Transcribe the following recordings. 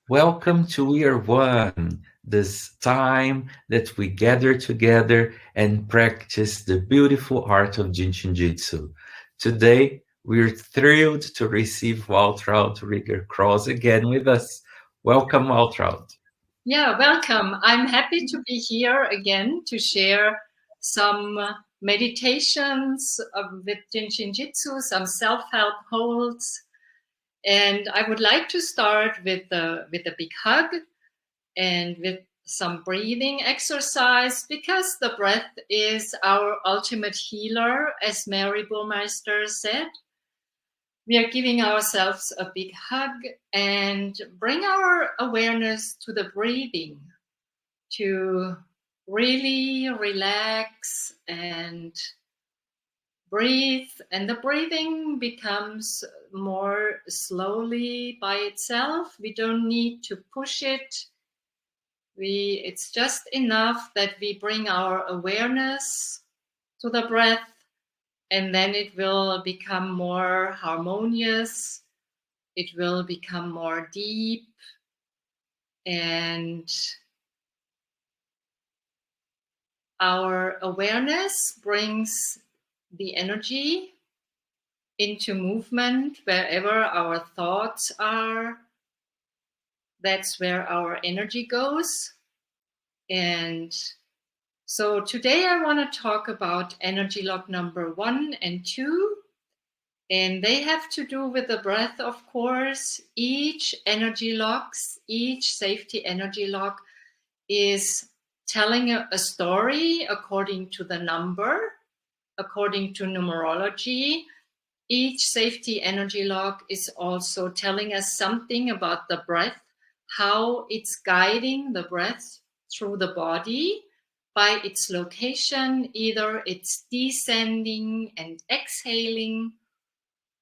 Welcome to year one, this time that we gather together and practice the beautiful art of Jin Shin Jyutsu. Today, we're thrilled to receive Waltraud Riegger-Krause again with us. Welcome, Waltraud. Yeah, welcome. I'm happy to be here again to share some meditations with Jin Shin Jyutsu, some self-help holds. And I would like to start with a big hug and with some breathing exercise because the breath is our ultimate healer, as Mary Burmeister said. We are giving ourselves a big hug and bring our awareness to the breathing, to really relax and breathe. And the breathing becomes more slowly by itself. We don't need to push it. It's just enough that we bring our awareness to the breath, and then it will become more harmonious. It will become more deep, and our awareness brings the energy into movement wherever our thoughts are. That's where our energy goes. And so today I want to talk about energy lock number 1 and 2. And they have to do with the breath, of course. Each energy locks, each safety energy lock is telling a story according to the number, according to numerology. Each safety energy lock is also telling us something about the breath, how it's guiding the breath through the body by its location. Either it's descending and exhaling,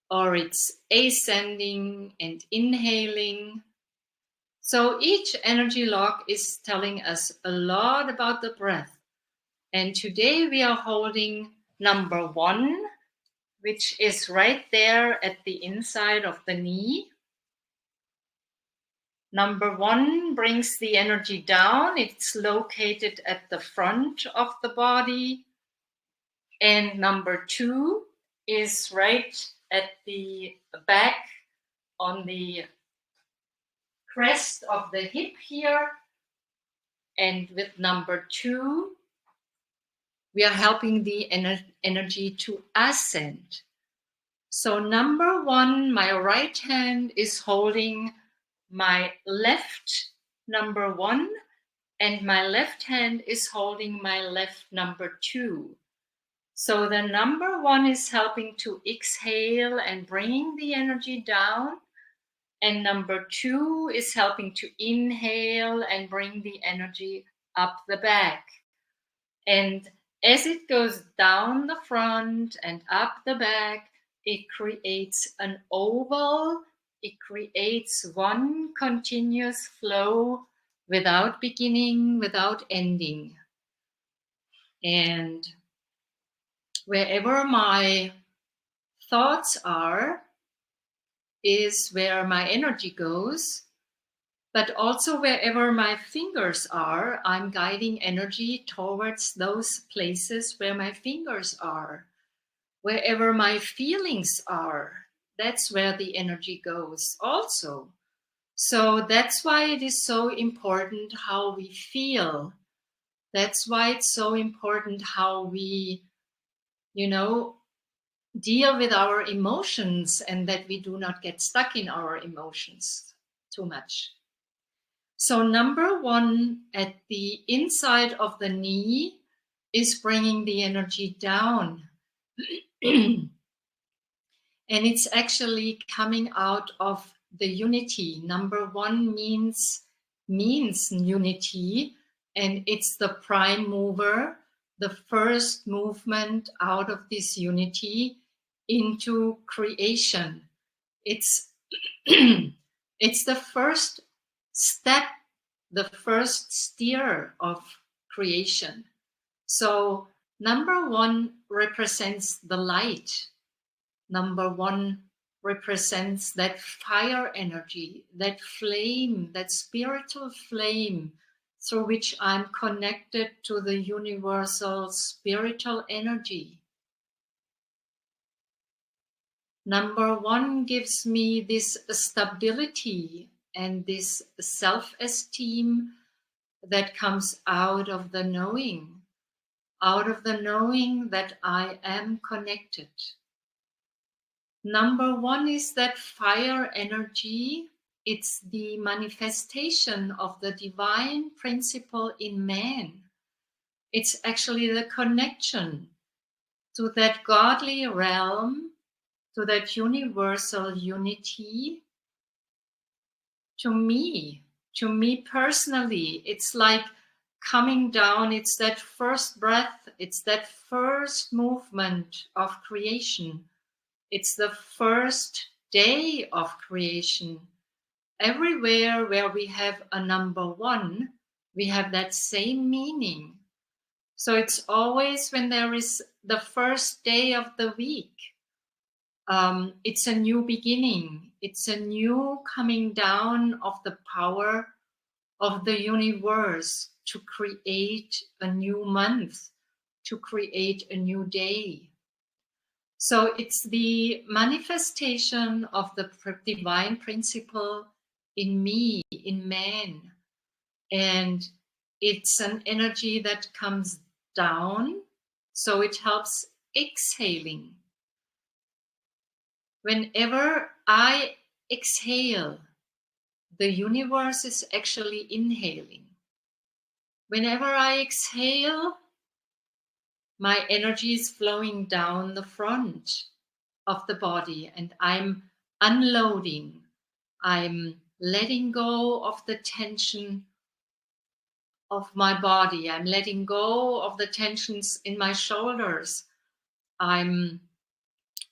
or it's ascending and inhaling. So each energy lock is telling us a lot about the breath. And today we are holding number 1, which is right there at the inside of the knee. Number 1 brings the energy down. It's located at the front of the body. And number 2 is right at the back on the crest of the hip here. And with number 2, we are helping the energy to ascend. So number 1, my right hand is holding my left number 1, and my left hand is holding my left number 2. So the number 1 is helping to exhale and bringing the energy down. And number 2 is helping to inhale and bring the energy up the back. And as it goes down the front and up the back, it creates an oval. It creates one continuous flow without beginning, without ending. And wherever my thoughts are is where my energy goes, but also wherever my fingers are, I'm guiding energy towards those places where my fingers are. Wherever my feelings are, that's where the energy goes also. So that's why it is so important how we feel. That's why it's so important how we, deal with our emotions, and that we do not get stuck in our emotions too much. So number 1 at the inside of the knee is bringing the energy down. And it's actually coming out of the unity. Number 1 means unity, and it's the prime mover, the first movement out of this unity into creation. It's it's the first step, the first steer of creation. So number 1 represents the light. Number 1 represents that fire energy, that flame, that spiritual flame through which I'm connected to the universal spiritual energy. Number 1 gives me this stability and this self-esteem that comes out of the knowing that I am connected. Number 1 is that fire energy. It's the manifestation of the divine principle in man. It's actually the connection to that godly realm, to that universal unity. To me personally, it's like coming down. It's that first breath. It's that first movement of creation. It's the first day of creation. Everywhere where we have a number 1, we have that same meaning. So it's always when there is the first day of the week, it's a new beginning. It's a new coming down of the power of the universe to create a new month, to create a new day. So it's the manifestation of the divine principle in me, in man. And it's an energy that comes down, so it helps exhaling. Whenever I exhale, the universe is actually inhaling. Whenever I exhale, my energy is flowing down the front of the body and I'm unloading. I'm letting go of the tension of my body. I'm letting go of the tensions in my shoulders. I'm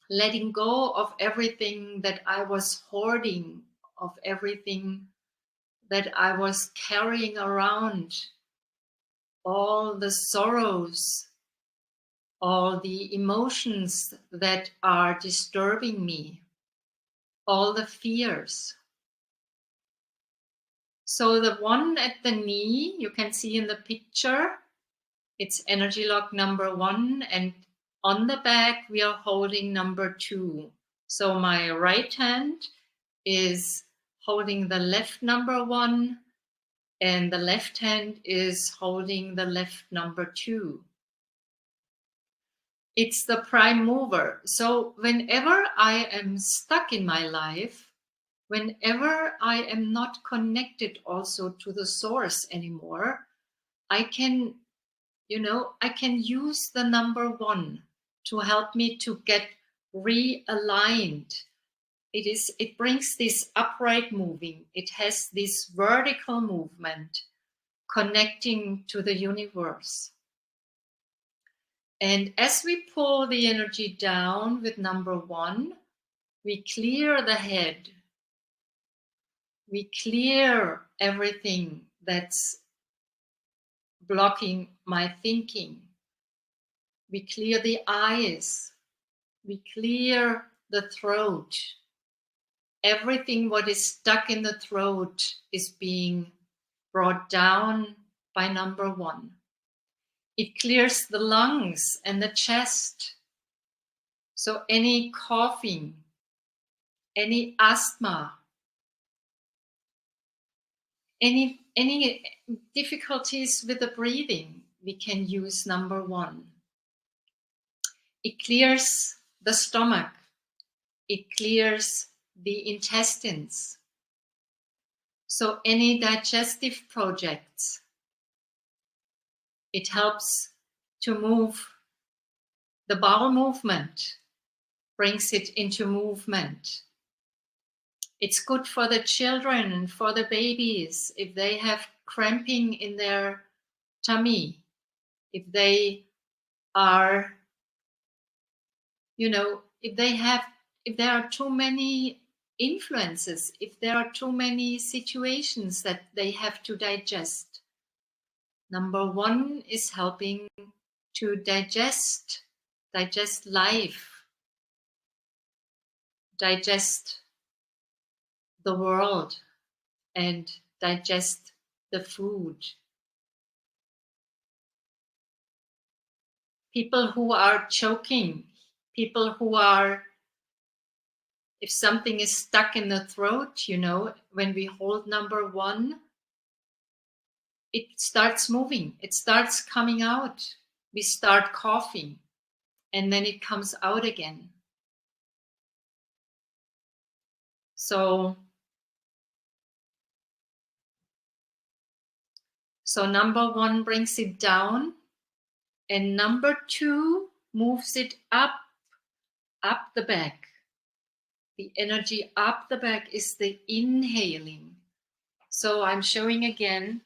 letting go of everything that I was hoarding, of everything that I was carrying around, all the sorrows, all the emotions that are disturbing me, all the fears. So the one at the knee, you can see in the picture, it's energy lock number 1, and on the back we are holding number 2. So my right hand is holding the left number 1, and the left hand is holding the left number 2. It's the prime mover. So whenever I am stuck in my life, whenever I am not connected also to the source anymore, I can use the number 1 to help me to get realigned. It brings this upright moving. It has this vertical movement connecting to the universe. And as we pull the energy down with number 1, we clear the head. We clear everything that's blocking my thinking. We clear the eyes. We clear the throat. Everything what is stuck in the throat is being brought down by number 1. It clears the lungs and the chest. So any coughing, any asthma, any difficulties with the breathing, we can use number 1. It clears the stomach. It clears the intestines. So any digestive projects, it helps to move the bowel movement, brings it into movement. It's good for the children, for the babies, if they have cramping in their tummy, if they are, if there are too many influences, if there are too many situations that they have to digest. Number 1 is helping to digest life, digest the world and digest the food. People who are choking, people who are, if something is stuck in the throat, you know, when we hold number 1, it starts moving, it starts coming out. We start coughing and then it comes out again. So number 1 brings it down, and number 2 moves it up the back. The energy up the back is the inhaling. So I'm showing again,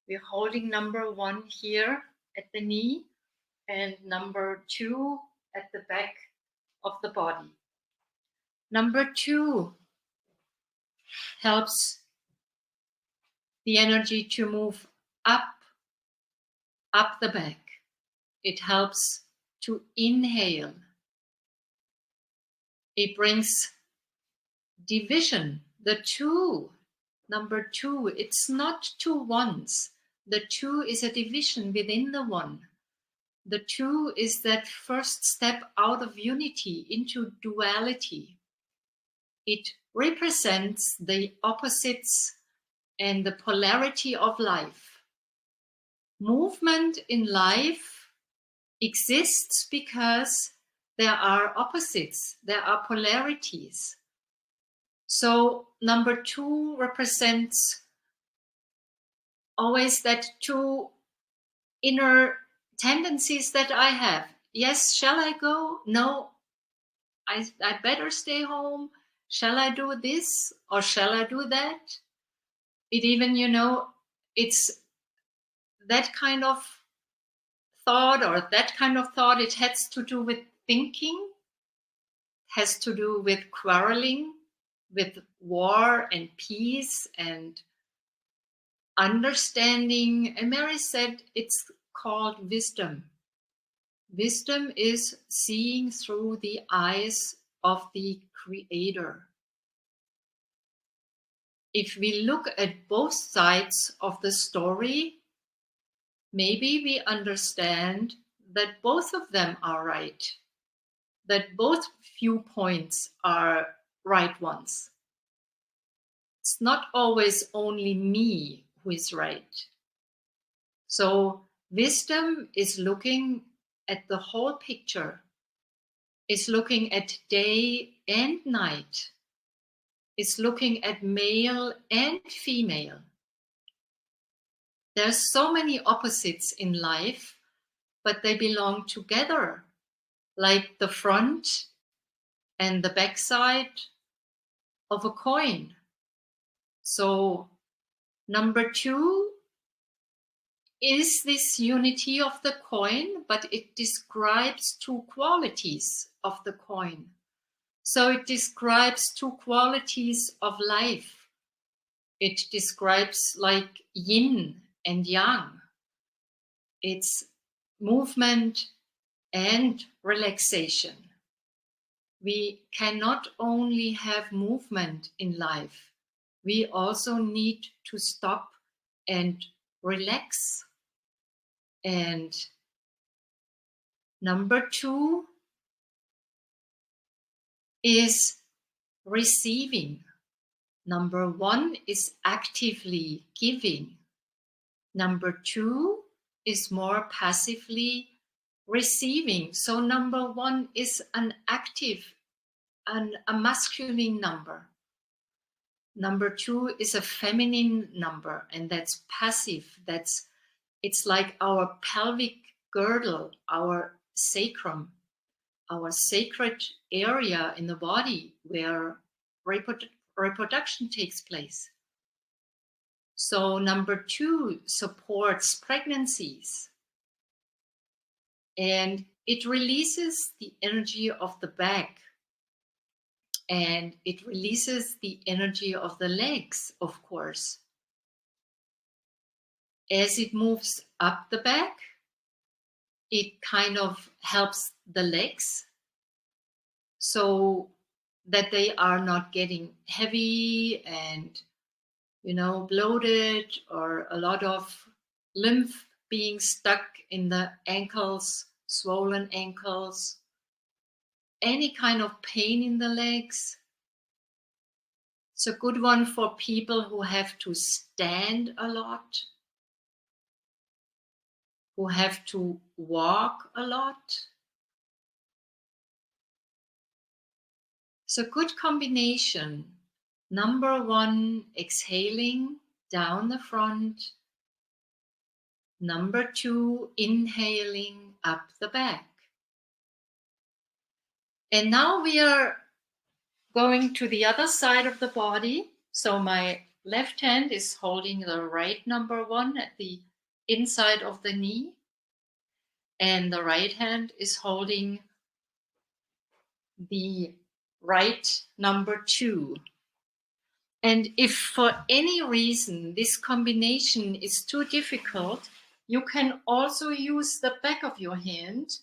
we're holding number 1 here at the knee and number 2 at the back of the body. Number 2 helps the energy to move up the back. It helps to inhale. It brings division, the 2, number 2, it's not 2 ones. The 2 is a division within the 1. The 2 is that first step out of unity into duality. It represents the opposites and the polarity of life. Movement in life exists because there are opposites, there are polarities. So number 2 represents always that 2 inner tendencies that I have. Yes, shall I go? No, I better stay home. Shall I do this or shall I do that? It even, you know, it's that kind of thought or that kind of thought. It has to do with thinking, has to do with quarreling, with war and peace and understanding. And Mary said it's called wisdom. Wisdom is seeing through the eyes of the Creator. If we look at both sides of the story, maybe we understand that both of them are right, that both viewpoints are right ones. It's not always only me who is right. So wisdom is looking at the whole picture, is looking at day and night, is looking at male and female. There's so many opposites in life, but they belong together, like the front and the back side of a coin. So number 2 is this unity of the coin, but it describes 2 qualities of the coin. So it describes 2 qualities of life. It describes like yin and yang. It's movement and relaxation. We cannot only have movement in life. We also need to stop and relax. And number 2 is receiving. Number 1 is actively giving. Number 2 is more passively receiving. So number 1 is an active and a masculine number. Number 2 is a feminine number, and that's passive. It's like our pelvic girdle, our sacrum, our sacred area in the body where reproduction takes place. So number 2 supports pregnancies, and it releases the energy of the back, and it releases the energy of the legs, of course. As it moves up the back, it kind of helps the legs. So that they are not getting heavy and, bloated, or a lot of lymph being stuck in the ankles, swollen ankles, any kind of pain in the legs. It's a good one for people who have to stand a lot, who have to walk a lot. It's a good combination. Number 1, exhaling down the front. Number 2, inhaling up the back. And now we are going to the other side of the body. So my left hand is holding the right number 1 at the inside of the knee. And the right hand is holding the right number 2. And if for any reason this combination is too difficult, you can also use the back of your hand.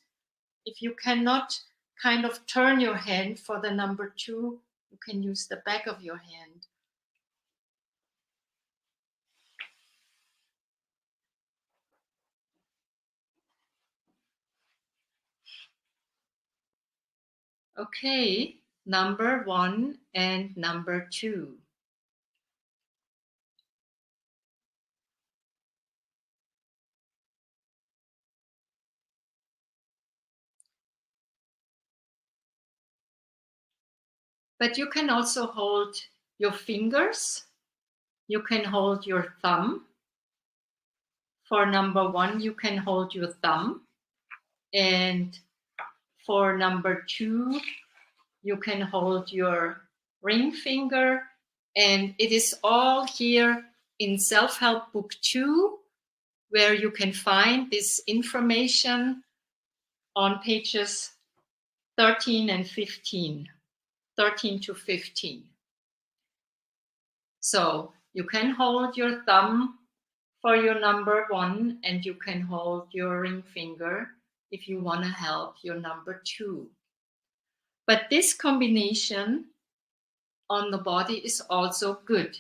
If you cannot kind of turn your hand for the number 2, you can use the back of your hand. Okay, number 1 and number 2. But you can also hold your fingers. You can hold your thumb. For number 1, you can hold your thumb. And for number 2, you can hold your ring finger. And it is all here in Self-Help Book 2, where you can find this information on pages 13 and 15, 13 to 15. So you can hold your thumb for your number 1, and you can hold your ring finger if you want to help your number 2. But this combination on the body is also good.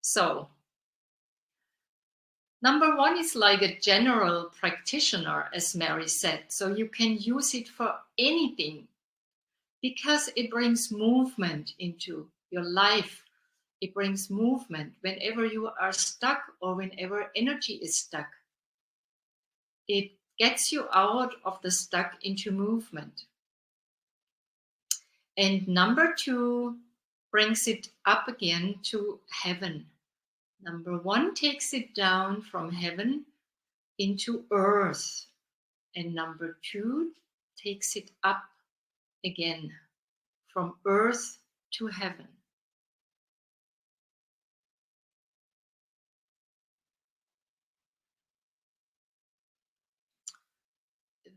So number 1 is like a general practitioner, as Mary said. So you can use it for anything because it brings movement into your life. It brings movement whenever you are stuck or whenever energy is stuck. It gets you out of the stuck into movement. And number 2 brings it up again to heaven. Number 1 takes it down from heaven into earth. And number 2 takes it up again from earth to heaven.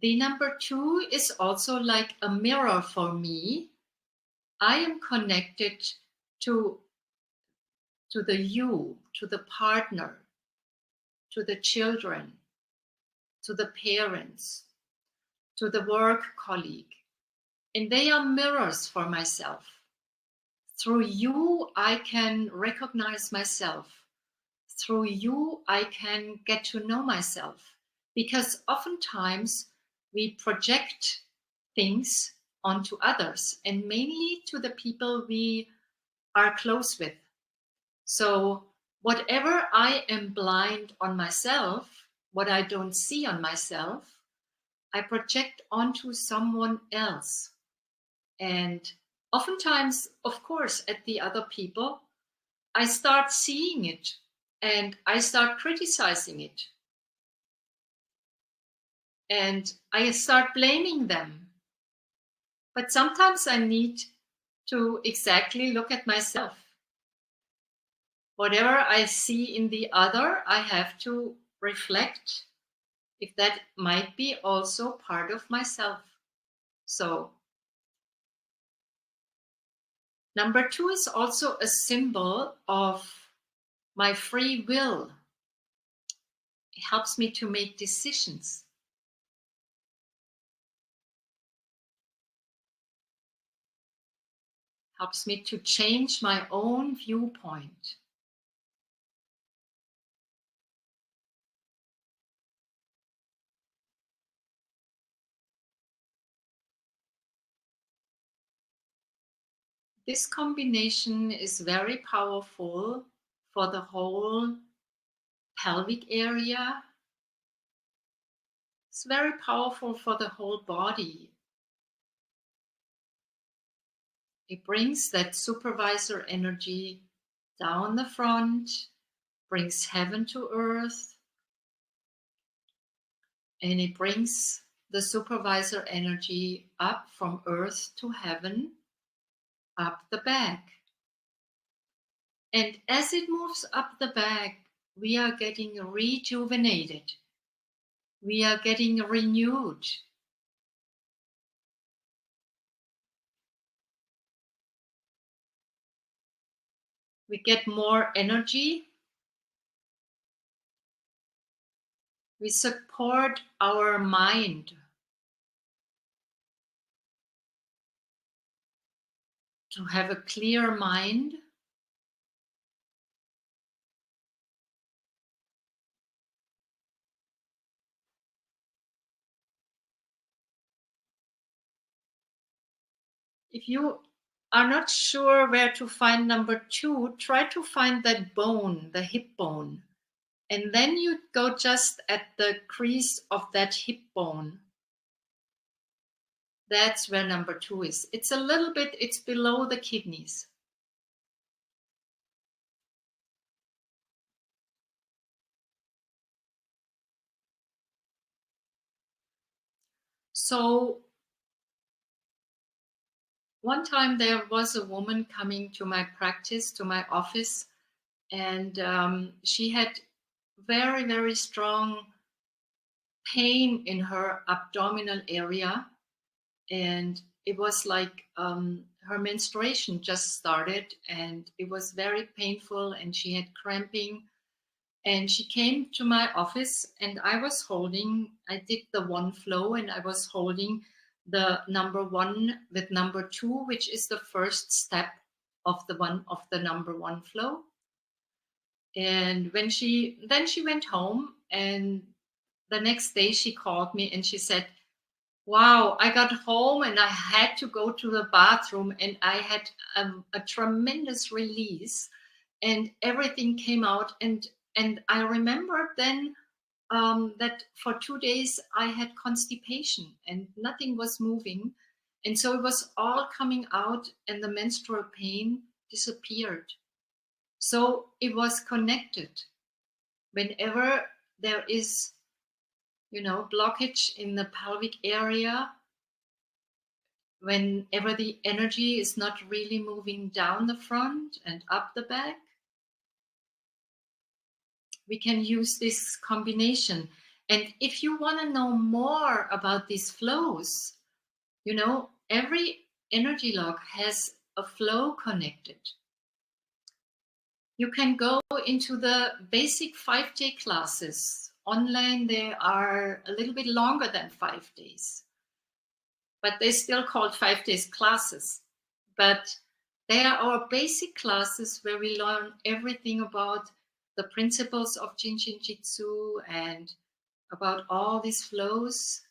The number 2 is also like a mirror for me. I am connected to the you, to the partner, to the children, to the parents, to the work colleague. And they are mirrors for myself. Through you, I can recognize myself. Through you, I can get to know myself. Because oftentimes we project things onto others, and mainly to the people we are close with. So whatever I am blind on myself, what I don't see on myself, I project onto someone else. And oftentimes, of course, at the other people, I start seeing it and I start criticizing it. And I start blaming them. But sometimes I need to exactly look at myself. Whatever I see in the other, I have to reflect if that might be also part of myself. So number 2 is also a symbol of my free will. It helps me to make decisions. helps me to change my own viewpoint. This combination is very powerful for the whole pelvic area. It's very powerful for the whole body. It brings that supervisor energy down the front, brings heaven to earth, and it brings the supervisor energy up from earth to heaven, up the back. And as it moves up the back, we are getting rejuvenated. We are getting renewed. We get more energy. We support our mind to have a clear mind. If you are not sure where to find number 2, try to find that bone, the hip bone. And then you go just at the crease of that hip bone. That's where number 2 is. It's a little bit, it's below the kidneys. So one time there was a woman coming to my practice, to my office, and she had very, very strong pain in her abdominal area. And it was like her menstruation just started, and it was very painful, and she had cramping. And she came to my office, and I did the 1 flow, and I was holding the number 1 with number 2, which is the first step of the number 1 flow. And then she went home, and the next day she called me and she said, wow, I got home and I had to go to the bathroom, and I had a tremendous release, and everything came out. And I remembered then that for 2 days I had constipation and nothing was moving. And so it was all coming out, and the menstrual pain disappeared. So it was connected. Whenever there is, blockage in the pelvic area, whenever the energy is not really moving down the front and up the back, we can use this combination. And if you want to know more about these flows, every energy lock has a flow connected. You can go into the basic 5-day classes. Online, they are a little bit longer than 5 days, but they're still called 5 days classes. But they are our basic classes where we learn everything about the principles of Jin Shin Jyutsu and about all these flows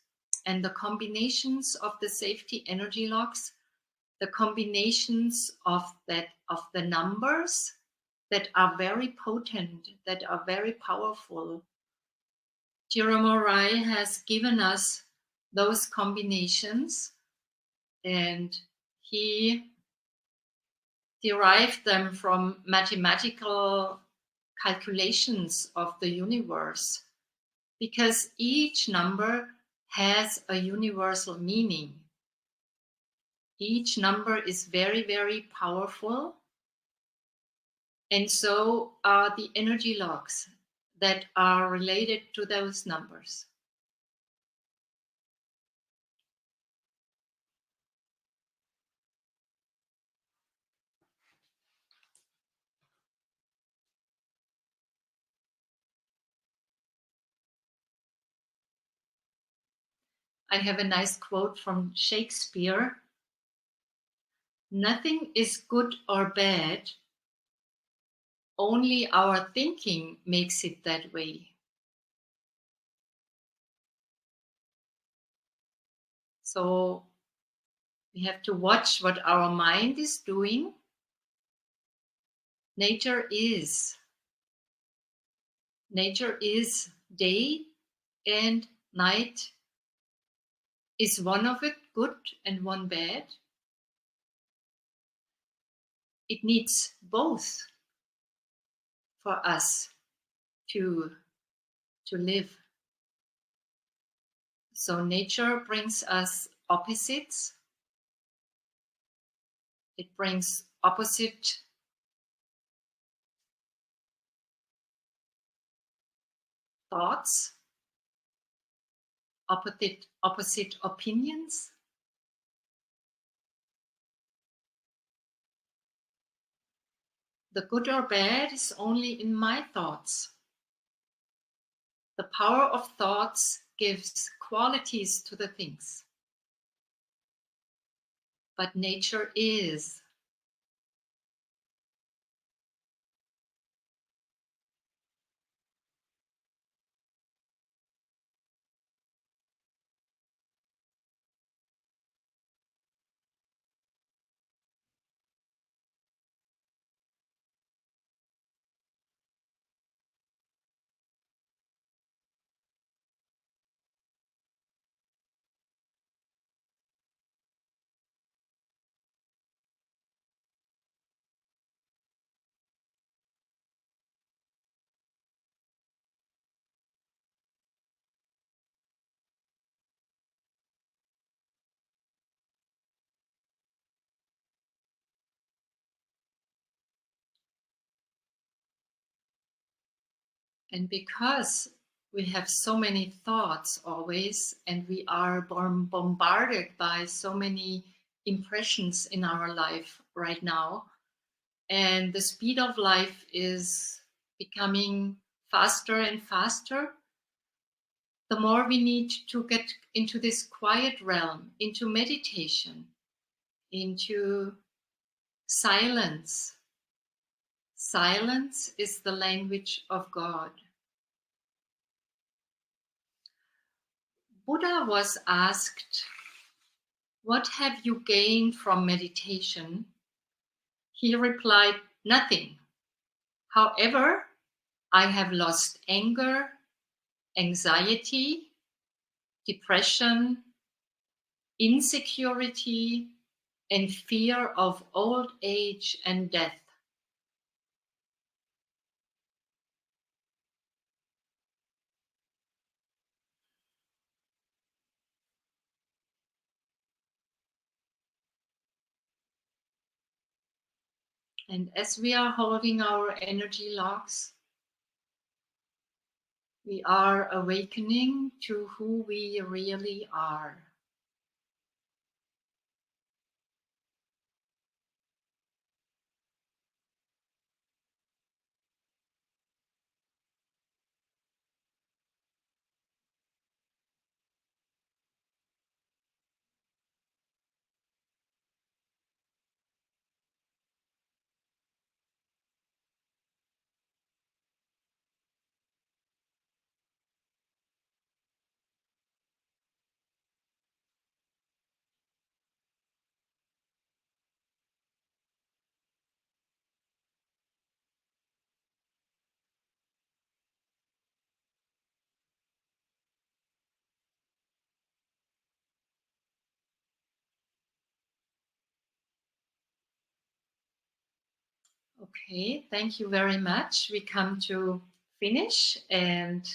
and the combinations of the safety energy locks, the combinations of the numbers that are very potent, that are very powerful. Jiro Murai has given us those combinations, and he derived them from mathematical calculations of the universe, because each number has a universal meaning. Each number is very, very powerful, and so are the energy locks that are related to those numbers. I have a nice quote from Shakespeare. Nothing is good or bad. Only our thinking makes it that way. So we have to watch what our mind is doing. Nature is day and night. Is one of it good and one bad? It needs both for us to live. So nature brings us opposites. It brings opposite thoughts, opposite opinions. The good or bad is only in my thoughts. The power of thoughts gives qualities to the things. But nature is. And because we have so many thoughts always, and we are bombarded by so many impressions in our life right now, and the speed of life is becoming faster and faster, the more we need to get into this quiet realm, into meditation, into silence. Silence is the language of God. Buddha was asked, "What have you gained from meditation?" He replied, "Nothing. However, I have lost anger, anxiety, depression, insecurity, and fear of old age and death." And as we are holding our energy locks, we are awakening to who we really are. Okay, thank you very much. We come to finish, and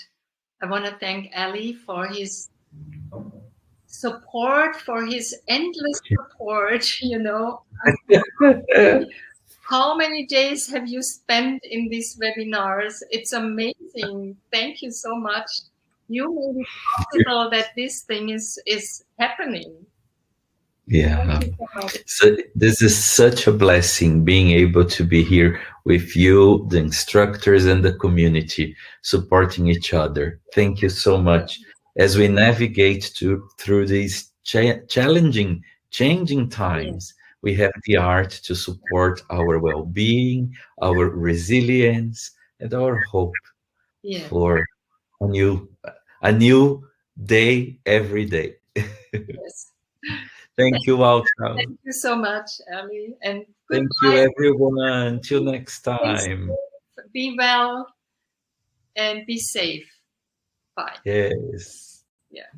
I want to thank Ali for his support, for his endless support. How many days have you spent in these webinars? It's amazing. Thank you so much. You made it possible that this thing is happening. Yeah. Thank you so much. So this is such a blessing being able to be here with you, the instructors, and the community supporting each other. Thank you so much. As we navigate through these challenging, changing times, We have the art to support our well-being, our resilience, and our hope Yeah. for a new a new day every day. Yes. Thank you, Waltraud. Thank you so much, Ali, and Thank you, goodbye. everyone. Till next Stay time. safe, be well, and be safe. Bye. Yes. Yeah.